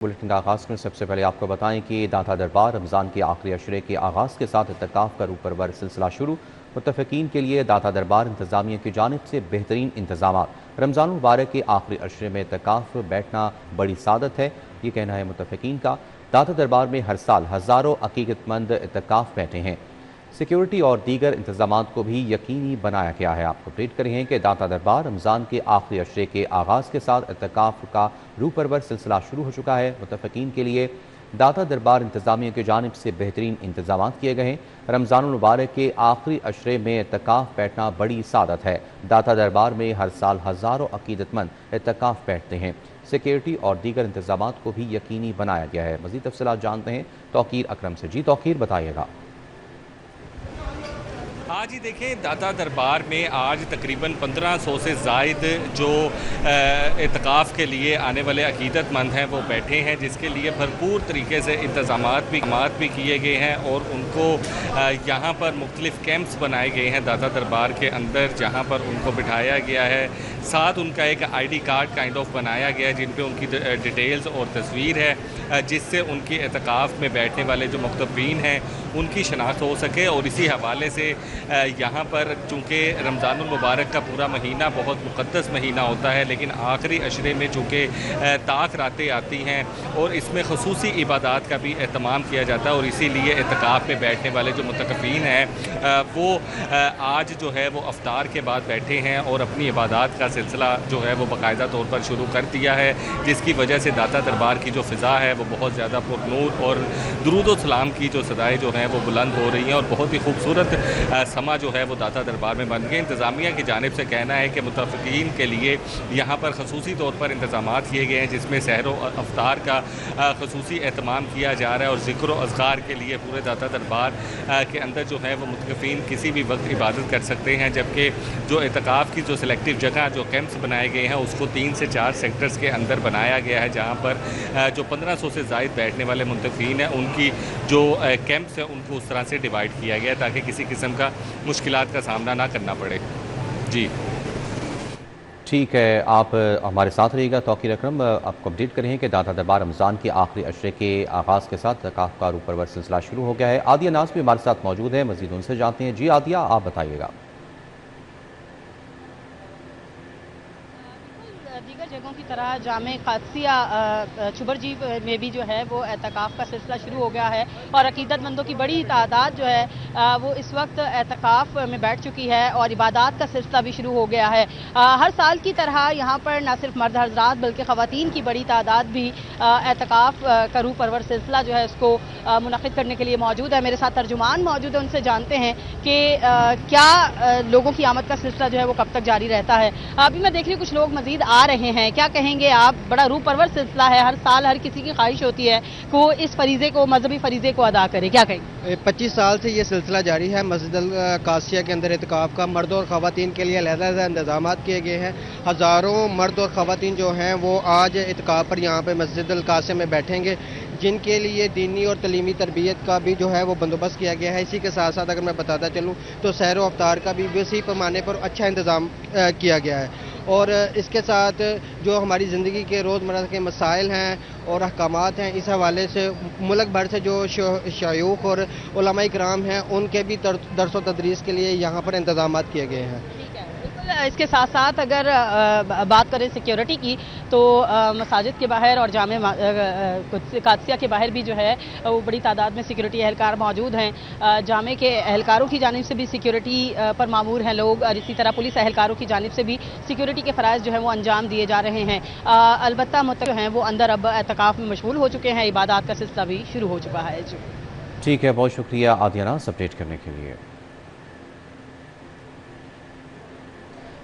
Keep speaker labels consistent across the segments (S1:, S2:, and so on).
S1: Bulletin का आगाज़ में सबसे पहले आपको बताएं कि दाता दरबार रमज़ान के आखिरी अशरे के आगाज़ के साथ इत्तिकाफ़ का रूपरवर सिलसिला शुरू। मुत्तफ़िकीन के लिए दाता दरबार इंतज़ामिया की जानिब से बेहतरीन इंतज़ाम। रमज़ान मुबारक के आखिरी अशरे में इत्तिकाफ़ बैठना बड़ी सादत है, ये कहना है मुत्तफ़िकीन का। दाता दरबार में हर साल हज़ारों अकीदतमंद इत्तिकाफ़ बैठे हैं। सिक्योरिटी और दीगर इंतजाम को भी यकीनी बनाया गया है। आपको अपडेट करें हैं कि दाता दरबार रमज़ान के आखिरी अशरे के आगाज़ के साथ इत्तिकाफ़ का रूपरवर सिलसिला शुरू हो चुका है। मुत्तफ़िकीन के लिए दाता दरबार इंतज़ामिया की जानिब से बेहतरीन इंतजाम किए गए हैं। रमज़ान मुबारक के आखिरी अशरे में इत्तिकाफ़ बैठना बड़ी सादत है। दाता दरबार में हर साल हज़ारों अकीदतमंद इत्तिकाफ़ बैठते हैं। सिक्योरिटी और दीगर इंतजाम को भी यकीनी बनाया गया है। मज़ीद तफ़सीलात जानते हैं तौकीर अकरम से। जी तौकीर, बताइएगा।
S2: आज ही देखें, दाता दरबार में आज तकरीबन 1500 से ज़ायद जो इत्तिकाफ़ के लिए आने वाले अकीदतमंद हैं वो बैठे हैं, जिसके लिए भरपूर तरीके से इंतज़ामात भी किए गए हैं और उनको यहाँ पर मुख्तलिफ़ कैंप्स बनाए गए हैं दाता दरबार के अंदर, जहाँ पर उनको बिठाया गया है। साथ उनका एक ID कार्ड काइंड ऑफ बनाया गया है जिन पर उनकी डिटेल्स और तस्वीर है, जिससे उनकी इत्तिकाफ़ में बैठने वाले जो मुख्तफ़ीन हैं उनकी शनाख्त हो सके। और इसी हवाले से यहाँ पर चूँकि रमज़ानुल मुबारक का पूरा महीना बहुत मुक़द्दस महीना होता है, लेकिन आखिरी अशरे में चूँकि ताक रातें आती हैं और इसमें ख़ुसूसी इबादात का भी एहतमाम किया जाता है, और इसीलिए इत्तिकाफ़ में बैठने वाले जो मुतकफ़ीन हैं वो आज जो है वो अफ्तार के बाद बैठे हैं और अपनी इबादात का सिलसिला जो है वो बाकायदा तौर पर शुरू कर दिया है, जिसकी वजह से दाता दरबार की जो फ़िज़ा है वो बहुत ज़्यादा पुरनूर और दुरूद व सलाम की जो सदाएँ जो हैं वो बुलंद हो रही हैं और बहुत ही खूबसूरत समा जो है वो दाता दरबार में बन गए। इंतज़ामिया की जानिब से कहना है कि मुतफ़िकीन के लिए यहाँ पर ख़ुसूसी तौर पर इंतज़ामात किए गए हैं, जिसमें सहर व अफ्तार का ख़ुसूसी एहतमाम किया जा रहा है और ज़िक्र व अज़कार के लिए पूरे दाता दरबार के अंदर जो है वो मुतक़फ़ीन किसी भी वक्त इबादत कर सकते हैं। जबकि जो इत्तिकाफ़ की जो सिलेक्टिव जगह जो कैंप्स बनाए गए हैं उसको 3 से 4 सेक्टर्स के अंदर बनाया गया है, जहाँ पर जो 1500 से ज़ायद बैठने वाले मुतक़फ़ीन हैं उनकी जो कैंप्स हैं उनको उस तरह से डिवाइड किया गया है ताकि किसी किस्म का मुश्किलात का सामना ना करना पड़े। जी
S1: ठीक है, आप हमारे साथ रहिएगा। तौकीर अकरम आपको अपडेट करें कि दाता दरबार रमज़ान के आखिरी अशरे के आगाज़ के साथ इत्तिकाफ़ का रूपरवर सिलसिला शुरू हो गया है। आदिया नाज़ भी हमारे साथ मौजूद है, मज़ीद उनसे जानते हैं। जी आदिया, आप बताइएगा।
S3: दीगर जगहों की तरह जामे कादसिया चुबरजी में भी जो है वो एतकाफ़ का सिलसिला शुरू हो गया है और अकीदतमंदों की बड़ी तादाद जो है वो इस वक्त एतकाफ़ में बैठ चुकी है और इबादात का सिलसिला भी शुरू हो गया है। हर साल की तरह यहाँ पर न सिर्फ मर्द हज़रात बल्कि ख़वातीन की बड़ी तादाद भी एतकाफ़ का रूह परवर सिलसिला जो है उसको मुनक़िद करने के लिए मौजूद है। मेरे साथ तर्जुमान मौजूद है, उनसे जानते हैं कि क्या लोगों की आमद का सिलसिला जो है वो कब तक जारी रहता है। अभी मैं देख रही हूँ कुछ लोग मज़ीद आ रहे हैं, क्या कहेंगे आप? बड़ा रूह परवर सिलसिला है, हर साल हर किसी की ख्वाहिश होती है कि वो इस फरीज़े को, मजहबी फरीज़े को अदा करे, क्या कहेंगे?
S4: 25 साल से ये सिलसिला जारी है। मस्जिद अल कासिया के अंदर इत्तिकाफ़ का मर्द और ख़वातीन के लिए अलग-अलग इंतज़ाम किए गए हैं। हज़ारों मर्द और ख़वातीन जो हैं वो आज इत्तिकाफ़ पर यहाँ पे मस्जिद अल कासिया में बैठेंगे, जिनके लिए दीनी और तलीमी तरबियत का भी जो है वो बंदोबस्त किया गया है। इसी के साथ साथ अगर मैं बताता चलूँ तो सहर व अफ्तार का भी वसी पैमाने पर अच्छा इंतज़ाम किया गया है। और इसके साथ जो हमारी ज़िंदगी के रोज़मर्रा के मसाइल हैं और अहकामात हैं, इस हवाले से मुल्क भर से जो शयूख और उलमा इकराम हैं उनके भी दर्स व तदरीस के लिए यहाँ पर इंतज़ाम किए गए हैं।
S3: इसके साथ साथ अगर बात करें सिक्योरिटी की तो मसाजिद के बाहर और जामे कादसिया के बाहर भी जो है वो बड़ी तादाद में सिक्योरिटी एहलकार मौजूद हैं। जामे के एहलकारों की जानिब से भी सिक्योरिटी पर मामूर हैं लोग और इसी तरह पुलिस एहलकारों की जानिब से भी सिक्योरिटी के फ़राइज़ जो है वो अंजाम दिए जा रहे हैं। अलबत्ता जो हैं वो अंदर अब एतकाफ़ में मशगूल हो चुके हैं, इबादत का सिलसिला भी शुरू हो चुका है। जी
S1: ठीक है, बहुत शुक्रिया आदियाना अपडेट करने के लिए।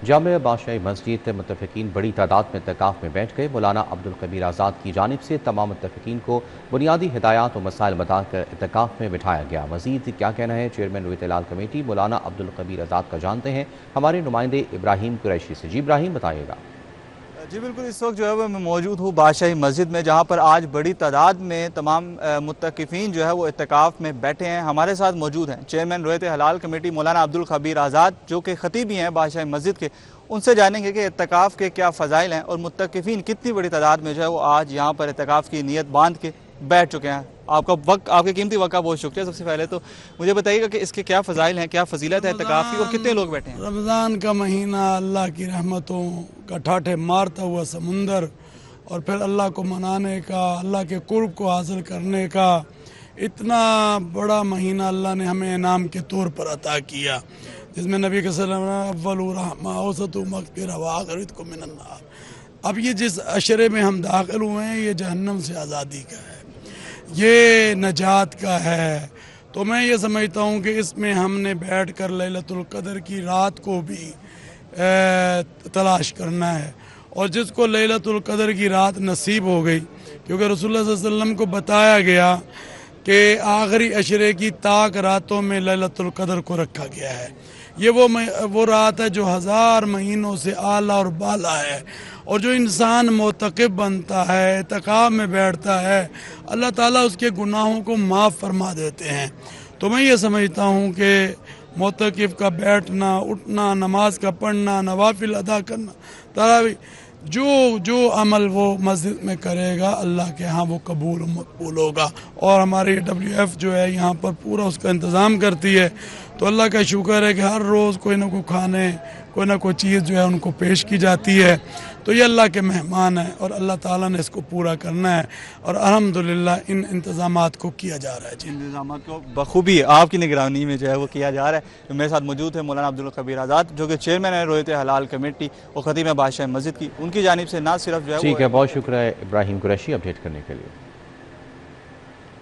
S1: जामिया बादशाही मस्जिद मुत्तफ़िकीन बड़ी तादाद में इत्तिकाफ़ में बैठ गए। मौलाना अब्दुल कबीर आज़ाद की जानिब से तमाम मुत्तफ़िकीन को बुनियादी हिदायत और मसाइल बताकर इत्तिकाफ़ में बिठाया गया। मज़ीद क्या कहना है चेयरमैन रुयत लाल कमेटी मौलाना अब्दुल कबीर आज़ाद का जानते हैं हमारे नुमाइंदे इब्राहिम कुरैशी से। जी इब्राहिम, बताइएगा।
S5: जी बिल्कुल, इस वक्त जो है वो मैं मौजूद हूँ बादशाही मस्जिद में, जहाँ पर आज बड़ी तादाद में तमाम मुत्तकिफ़ीन जो है वो इत्तिकाफ़ में बैठे हैं। हमारे साथ मौजूद हैं चेयरमैन रुयत हलाल कमेटी मौलाना अब्दुल कबीर आज़ाद, जो कि ख़तीब भी हैं बादशाही मस्जिद के। उनसे जानेंगे कि इत्तेकाफ़ के क्या फ़ज़ाइल हैं और मुत्तकिफ़ीन कितनी बड़ी तादाद में जो है वो आज यहाँ पर इत्तेकाफ़ की नीयत बांध के बैठ चुके हैं। आपका वक्त, आपके कीमती वक्त का बहुत शुक्रिया। सबसे पहले तो मुझे बताइएगा कि इसके क्या फ़ज़ाइल हैं, क्या फ़जीलत है इत्तेकाफ़ की और कितने लोग बैठे हैं?
S6: रमज़ान का महीना अल्लाह की रहमतों का ठाठे मारता हुआ समुंदर और फिर अल्लाह को मनाने का, अल्लाह के कुर्ब को हासिल करने का इतना बड़ा महीना अल्लाह ने हमें इनाम के तौर पर अता किया, जिसमें नबी के सल्लल्लाहु अलैहि वसल्लम अव्वलु रहमा औसतु मग़फ़िरा व आखिरतु मिनन नार। अब ये जिस अशरे में हम दाखिल हुए हैं ये जहन्नम से आज़ादी का है, ये नजात का है। तो मैं ये समझता हूँ कि इसमें हमने बैठ कर लैलतुल क़द्र की रात को भी तलाश करना है, और जिसको लैलतुल क़द्र की रात नसीब हो गई, क्योंकि रसूलुल्लाह सल्लल्लाहु अलैहि वसल्लम को बताया गया कि आखिरी अशरे की ताक रातों में लैलतुल क़द्र को रखा गया है। ये वो रात है जो 1000 महीनों से आला और बाला है, और जो इंसान मोतक़िब बनता है, इत्तिकाफ़ में बैठता है, अल्लाह ताला उसके गुनाहों को माफ़ फरमा देते हैं। तो मैं ये समझता हूँ कि मोतक़िब का बैठना, उठना, नमाज का पढ़ना, नवाफिल अदा करना, तरावी, जो अमल वो मस्जिद में करेगा अल्लाह के यहाँ वो कबूल मकबूल होगा। और हमारी WF जो है यहाँ पर पूरा उसका इंतज़ाम करती है। तो अल्लाह का शुक्र है कि हर रोज़ कोई ना कोई खाने, कोई ना कोई चीज़ जो है उनको पेश की जाती है। तो ये अल्लाह के मेहमान हैं और अल्लाह ताला ने इसको पूरा करना है, और अल्हम्दुलिल्लाह इन इंतज़ामात को किया जा रहा है। जी,
S5: इंतज़ामात को बखूबी आपकी निगरानी में जो है वो किया जा रहा है। तो मेरे साथ मौजूद है मौलाना अब्दुल ख़बीर आज़ाद, जो कि चेयरमैन है रोयत हलाल कमेटी और ख़तीब बादशाह मस्जिद की। उनकी जानिब से ना सिर्फ जो है,
S1: ठीक है, बहुत शुक्रिया इब्राहिम कुरैशी अपडेट करने के लिए।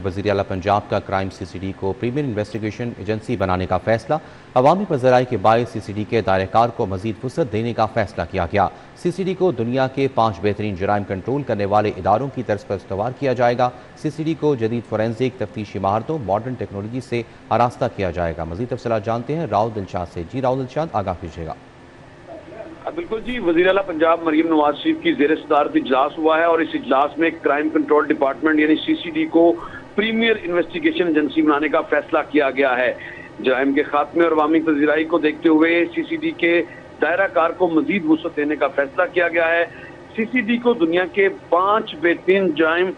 S1: वज़ीर आला पंजाब का क्राइम CCD को प्रीमियर इन्वेस्टिगेशन एजेंसी बनाने का फैसला। अवामी पज़राई के बायस CCD के दायरेकार को मज़ीद फुर्सत देने का फैसला किया गया। CCD को दुनिया के 5 बेहतरीन जराइम कंट्रोल करने वाले इदारों की तर्ज पर इस्तवार किया जाएगा। CCD को जदीद फोरेंसिक तफ्तीशी महारतों, मॉडर्न टेक्नोलॉजी से आरास्ता किया जाएगा। मज़ीद तफसीलात जानते हैं राहुल दिलशाद से। जी राहुल दिलशाद, आगाह कीजिएगा।
S7: बिल्कुल जी, वज़ीर आला पंजाब मरियम नवाज शरीफ की ज़ेर सदारत इजलास हुआ है, और इस इजलास में क्राइम कंट्रोल डिपार्टमेंट यानी CCD को प्रीमियर इन्वेस्टिगेशन एजेंसी बनाने का फैसला किया गया है। जराइम के खात्मे और अवामी पज़ीराई को देखते हुए CCD के दायरा कार को मजीद वुसअत देने का फैसला किया गया है। CCD को दुनिया के 5 बेहतरीन जराइम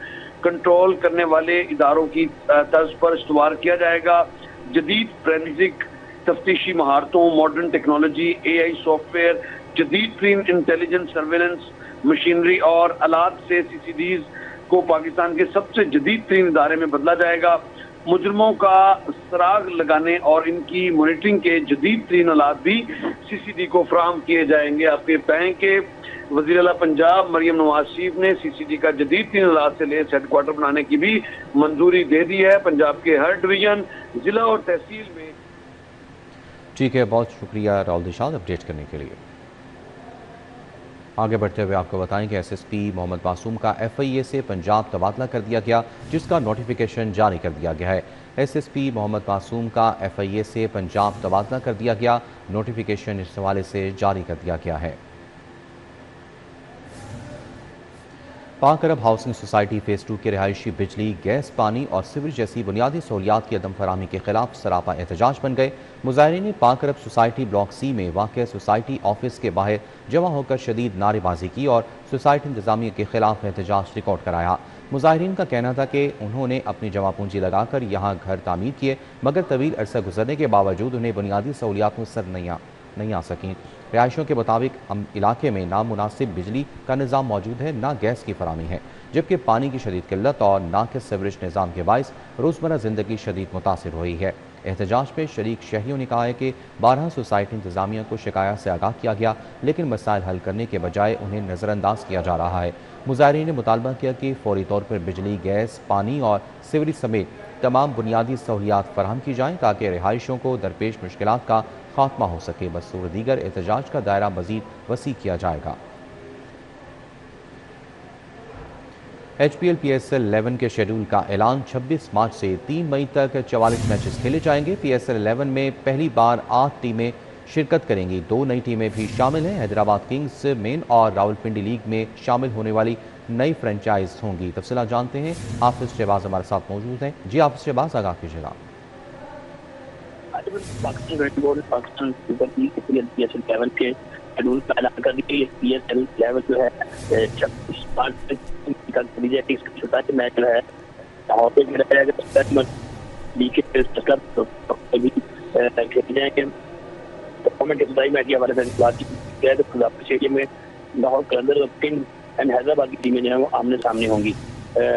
S7: कंट्रोल करने वाले इदारों की तर्ज पर इस्तवार किया जाएगा। जदीद फोरेंसिक तफ्तीशी महारतों, मॉडर्न टेक्नोलॉजी, AI सॉफ्टवेयर, जदीद तरीन इंटेलिजेंस सर्वेलेंस मशीनरी और आलात से CCDs को पाकिस्तान के सबसे जदीद तरीन इदारे में बदला जाएगा। मुजरमों का सराग लगाने और इनकी मॉनिटरिंग के जदीद तरीन आलात भी CCD को फराहम किए जाएंगे। आपके बताएं कि वज़ीर आला पंजाब मरियम नवाज शरीफ ने CCD का जदीद तरीन आलात से लेस हेडक्वार्टर बनाने की भी मंजूरी दे दी है, पंजाब के हर डिवीजन, जिला और तहसील में।
S1: ठीक है, बहुत शुक्रिया राहुल दिलशाद अपडेट करने के लिए। आगे बढ़ते हुए आपको बताएं कि SSP मोहम्मद मासूम का FIA से पंजाब तबादला कर दिया गया, जिसका नोटिफिकेशन जारी कर दिया गया है। SSP मोहम्मद मासूम का FIA से पंजाब तबादला कर दिया गया, नोटिफिकेशन इस हवाले से जारी कर दिया गया है। पाक अरब हाउसिंग सोसाइटी फेज़ 2 के रिहायशी बिजली, गैस, पानी और सीवरेज जैसी बुनियादी सहूलियात की अदम फराहमी के खिलाफ सरापा एहतजाज बन गए। मुजाहिरीन ने पाक अरब सोसाइटी ब्लॉक C में वाक़ सोसाइटी ऑफिस के बाहर जमा होकर शदीद नारेबाजी की और सोसाइटी इंतजामिया के खिलाफ एहतजाज रिकॉर्ड कराया। मुजाहिरीन का कहना था कि उन्होंने अपनी जमा पूंजी लगाकर यहाँ घर तामीर किए, मगर तवील अरसा गुजरने के बावजूद उन्हें बुनियादी सहूलियात मुसर नहीं आ सकें। रिहायशों के मुताबिक इलाके में ना मुनासिब बिजली का निज़ाम मौजूद है, ना गैस की फरामी है, जबकि पानी की शदीद किल्लत और नाक़िस सीवरेज निज़ाम के बायस रोज़मर्रा ज़िंदगी शदीद मुतासिर हुई है। एहतजाज में शरीक शहरियों ने कहा है कि 12 सोसाइटी इंतजामिया को शिकायत से आगाह किया गया, लेकिन मसाइल हल करने के बजाय उन्हें नज़रअंदाज किया जा रहा है। मुजाहिरीन ने मुतालबा किया कि फौरी तौर पर बिजली, गैस, पानी और सीवरेज समेत तमाम बुनियादी सहूलियात फराहम की जाएँ ताकि रिहायशों को दरपेश मुश्किलात का खात्मा हो सके। बसूर दीगर एहतजाज का दायरा मजीद वसी किया जाएगा। HPL PSL 11 के शेड्यूल का ऐलान 26 मार्च से 3 मई तक 44 मैचेस खेले जाएंगे। PSL 11 में पहली बार 8 टीमें शिरकत करेंगी। 2 नई टीमें भी शामिल हैं। हैदराबाद किंग्स मेन और रावलपिंडी लीग में शामिल होने वाली नई फ्रेंचाइज होंगी। तफसीलात जानते हैं, हाफिज शहबाज हमारे साथ मौजूद हैं। जी हाफिज शहबाज, आगाह कीजिएगा।
S8: Pakistan red ball Pakistan super league PSL 11 के शेड्यूल का ऐलान कर दिया। PSL लेवल जो है 26 मार्च तक छोटा मैच जो है लाहौर पे खेला जाएगा। लीग के खेले जाएंगे। गवर्नमेंट इब्तदाई मैच के हवाले से बात की है तो खिलाफी स्टेडियम में लाहौर कलंदर, किंग एंड हैदराबाद की टीमें जो है वो आमने सामने होंगी।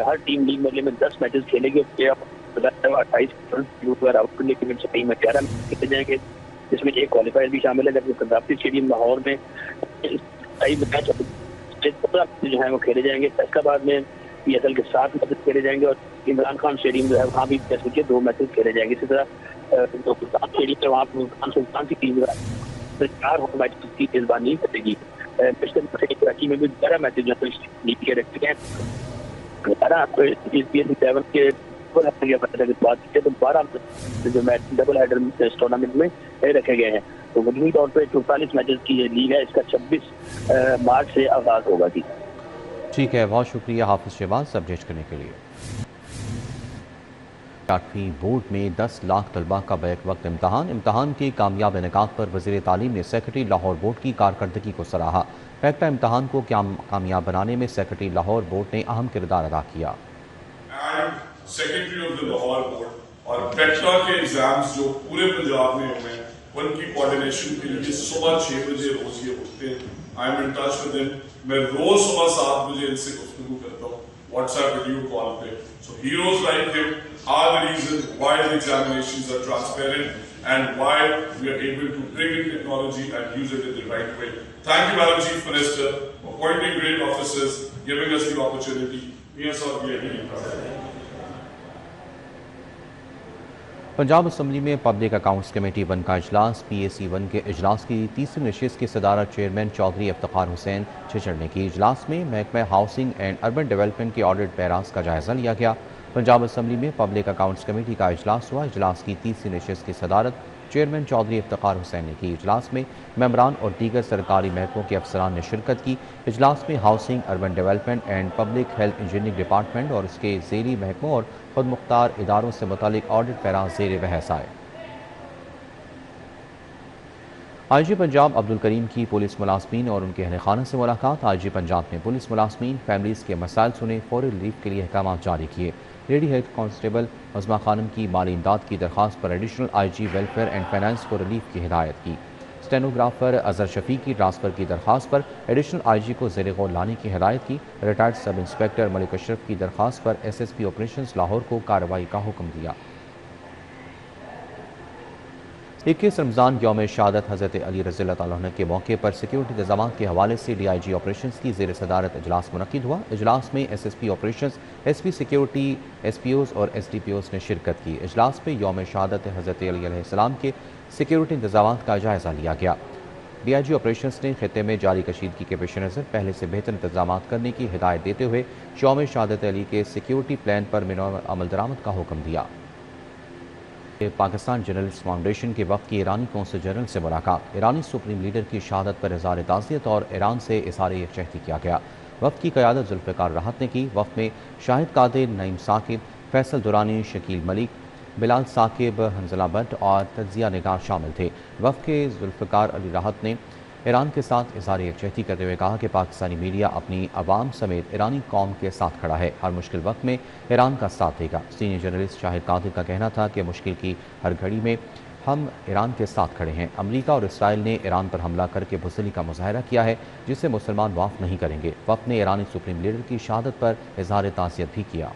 S8: हर टीम लीग मरले में 10 मैचेस खेलेगी। 28 आउटफील्ड की टीम में 11 मैच खेले जाएंगे, जिसमें एक क्वालिफायर भी शामिल है। जबकि खिलाफी स्टेडियम लाहौर में मैच जो है वो खेले जाएंगे। फैसलाबाद में PSL के 7 मैचेस खेले जाएंगे और इमरान खान स्टेडियम जो है वहाँ भी 2 मैचेस खेले जाएंगे। इसी तरह सुल्तान स्टेडियम है, वहाँ सुल्तान की टीम 4 होम मैच की मेजबानी करेगी। कराची में भी 11 मैचेज लीग के रखे हैं। 11 के बात की तो 12 जो मैच डबल हेडर इस टूर्नामेंट में रखे गए हैं। तो मजमूई तौर पर 44 मैचेस की ये लीग है। इसका 26 मार्च से आगाज होगा। जी
S1: ठीक है, बहुत शुक्रिया हाफिज शहबाज अपडेट करने के लिए। 8वीं बोर्ड में 10 लाख तलबा का बैक वक्त इम्तहान के कामयाब इनेकाद पर वज़ीर तालीम ने सेक्रेटरी लाहौर बोर्ड की कारकर्दगी को सराहा। फैक्टा इम्तहान को कामयाब बनाने में सेक्रेटरी लाहौर बोर्ड ने अहम किरदार अदा किया।
S9: Secretary of the Lahore board और फैक्टा के एग्जाम्स जो पूरे पंजाब में हुए हैं उनकी कोऑर्डिनेशन के लिए सुबह 6 बजे रोज ये उठते हैं। I am in touch with him. मैं रोज सुबह 7 बजे इनसे गुफ्तगू करता हूँ व्हाट्सएप वीडियो कॉल पे। So heroes like him are the reason why the examinations are transparent and why we are able to bring in technology and use it in the right way. Thank you, Madam Chief Minister, for appointing great officers, giving us the opportunity. Yes, sir, we are really proud.
S1: Punjab assembly में public accounts committee 1 का इजलास। PAC 1 के इजलास की तीसरी नशिस्त की सदारत chairman Chaudhary Iftikhar Hussain छिछड़ ने की। इजलास में महकमा हाउसिंग एंड अर्बन डेवलपमेंट के ऑडिट पैराज का जायजा लिया गया। पंजाब असम्बली में पब्लिक अकाउंट्स कमेटी का इजलास हुआ। इजलास की तीसरी नशिस्त की सदारत चेयरमैन चौधरी इफ्तिखार हुसैन ने की। इजलास में मेंबरान और दीगर सरकारी महकमों के अफसरान ने शिरकत की। इजलास में housing, urban development and public health engineering department और उसके ज़ेरी महकमों और खुद मुख्तार इदारों से मुतालिक ऑडिट पैराज ज़ेर बहस आए। IG पंजाब अब्दुल करीम की पुलिस मुलाजमीन और उनके अहल खाना से मुलाकात। IG पंजाब ने पुलिस मुलाजमीन फैमिलीज़ के मसाइल सुने, फौरी रिलीफ के लिए अहकाम जारी किए। Lady head constable Azma Khanam की माली इमदाद की दरख्वास्त पर additional IG welfare and finance को रिलीफ की हिदायत की। स्टेनोग्राफर अजहर शफी की ट्रांसफ़र की दरख्वास्त पर एडिशनल IG को ज़ेर गौर लाने की हिदायत की। Retired sub inspector Malik Ashraf की दरख्वास्त पर SSP ऑपरेशंस लाहौर को कार्रवाई का हुक्म दिया। 21 रमज़ान यौम शहादत हज़रत अली रज़ियल्लाहु तआला अन्हु के मौके पर सिक्योरिटी इंतज़ामात के हवाले से DIG ऑपरेशंस की ज़ेर सदारत इजलास मुनक़िद हुआ। इजलास में SSP operations, SP security, SPOs और SDPOs ने शिरकत की। इजलास में यौम शहादत हज़रत अली अलैहिस्सलाम के सिक्योरिटी इंतज़ामात का जायज़ा लिया गया। DIG ऑपरेशंस ने खित्ते में जारी कशीदगी के पेश नज़र पहले से बेहतर इंतज़ामात करने की हिदायत देते हुए यौम शहादत अली के सिक्योरिटी प्लान पर अमल दरामद का हुक्म दिया। पाकिस्तान जर्नलिस्ट फाउंडेशन के वक्त की ईरानी कौंसल जनरल से मुलाकात। ईरानी सुप्रीम लीडर की शहादत पर इज़हार ताज़ियत और ईरान से इज़हार यकजहती किया गया। वक्त की क़यादत जुल्फ़िकार राहत ने की। वक्त में शाहिद कादिर, नईम साकिब, फैसल दुरानी, शकील मलिक, बिलाल साकिब, हंजला भट्ट और तज्जिया निगार शामिल थे। वक्त के जुल्फ़िकार अली राहत ने ईरान के साथ इज़हार यकजहती करते हुए कहा कि पाकिस्तानी मीडिया अपनी आवाम समेत ईरानी कौम के साथ खड़ा है, हर मुश्किल वक्त में ईरान का साथ देगा। सीनियर जर्नलिस्ट शाहिद कादिर का कहना था कि मुश्किल की हर घड़ी में हम ईरान के साथ खड़े हैं। अमरीका और इसराइल ने ईरान पर हमला करके बुज़दिली का मुज़ाहरा किया है, जिसे मुसलमान माफ़ नहीं करेंगे। वक्त ने ईरानी सुप्रीम लीडर की शहादत पर इज़हार ताज़ियत भी किया।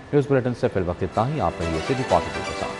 S1: न्यूज़ बुलेटिन से फिल वक्त इतना ही। आप रहिए सिटी पॉजिटिव के साथ।